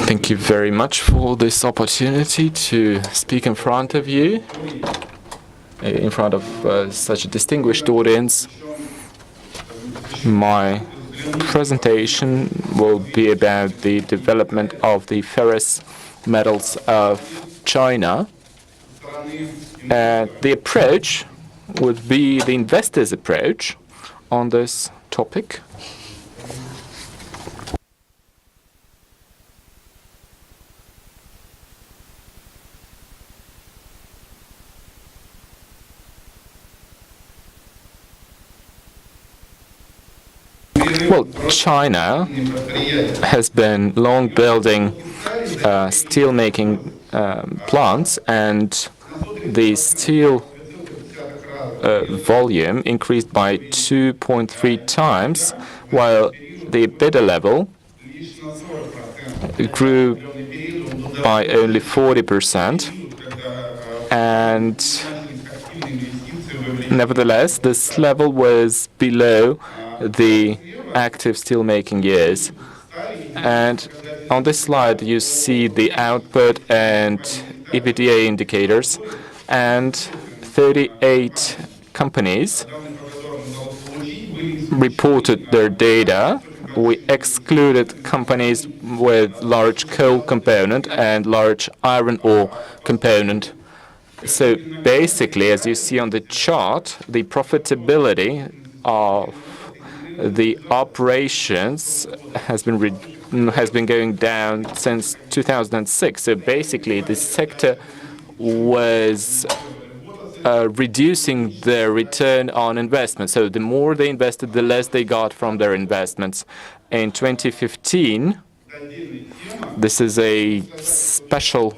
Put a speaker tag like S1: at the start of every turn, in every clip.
S1: Thank you very much for this opportunity to speak in front of you, in front of such a distinguished audience. My presentation will be about the development of the ferrous metals of China. And the approach would be the investor's approach on this topic. Well, China has been long building steel-making plants, and the steel volume increased by 2.3 times, while the EBITDA level grew by only 40%. And nevertheless, this level was below the active steel-making years. And on this slide, you see the output and EBITDA indicators, and 38 companies reported their data. We excluded companies with large coal component and large iron ore component. So basically, as you see on the chart, the profitability of the operations has been going down since 2006. So basically, this sector was reducing their return on investment. So the more they invested, the less they got from their investments. In 2015, this is a special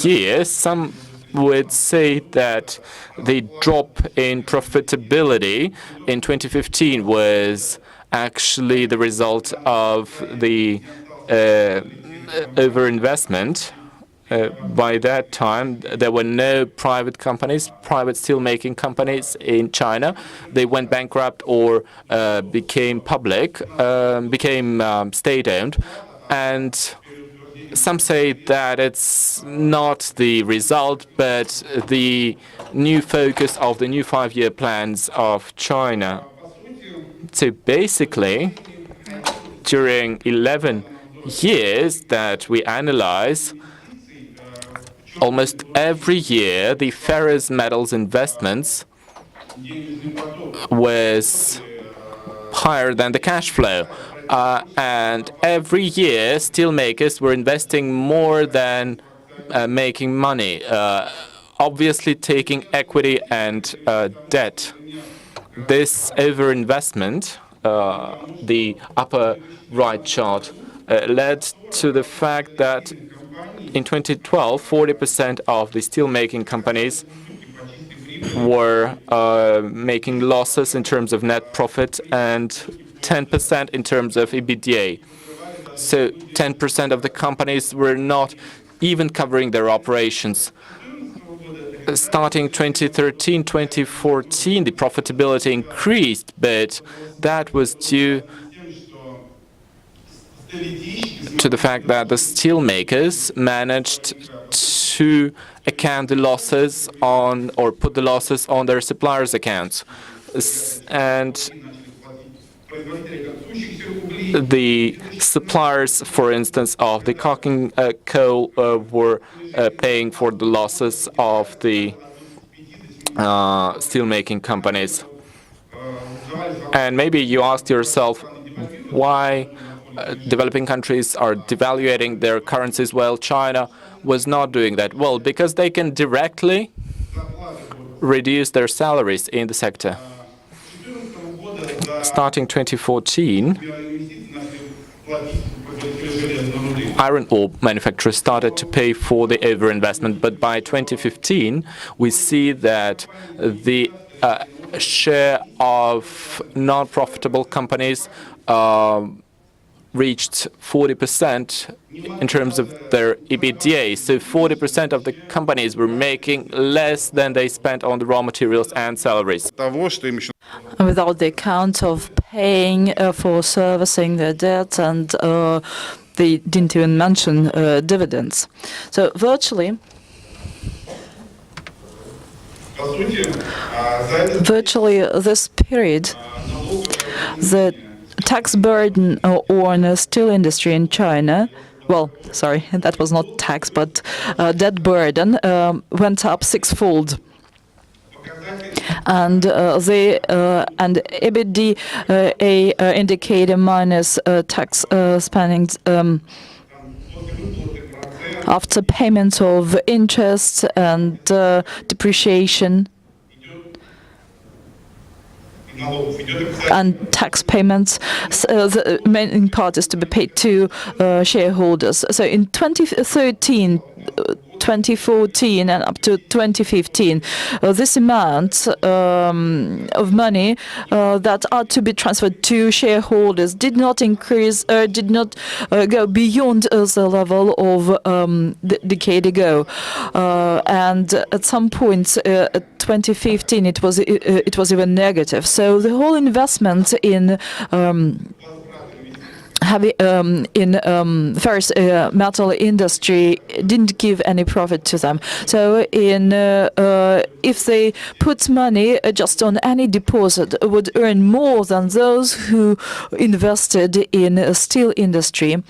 S1: year. Some would say that the drop in profitability in 2015 was actually the result of the overinvestment. By that time, there were no private companies, private steel-making companies in China. They went bankrupt or became public, became state-owned. And some say that it's not the result, but the new focus of the new 5-year plans of China. So basically, during 11 years that we analyze, almost every year the ferrous metals investments was higher than the cash flow. And every year, steelmakers were investing more than making money, obviously taking equity and debt. This overinvestment, the upper right chart, led to the fact that in 2012, 40% of the steelmaking companies were making losses in terms of net profit and 10% in terms of EBITDA. So 10% of the companies were not even covering their operations. Starting 2013, 2014, the profitability increased, but that was due to the fact that the steelmakers managed to account the losses on, or put the losses on their suppliers' accounts. And the suppliers, for instance, of the coking coal were paying for the losses of the steelmaking companies. And maybe you asked yourself why developing countries are devaluating their currencies while China was not doing that. Well, because they can directly reduce their salaries in the sector. Starting 2014, iron ore manufacturers started to pay for the overinvestment, but by 2015, we see that the share of non-profitable companies reached 40% in terms of their EBITDA. So 40% of the companies were making less than they spent on the raw materials and salaries.
S2: Without the account of paying for servicing their debt and they didn't even mention dividends. So virtually this period, the tax burden on steel industry in China, well, sorry, that was not tax, but that burden went up sixfold. And the EBITDA indicator minus tax spending after payment of interest and depreciation and tax payments, the main part is to be paid to shareholders. So in 2013, 2014 and up to 2015, this amount of money that are to be transferred to shareholders did not increase, did not go beyond the level of the decade ago, and at some points, 2015, it was even negative. So the whole investment in ferrous metal industry didn't give any profit to them. So if they put money just on any deposit, would earn more than those who invested in steel industry.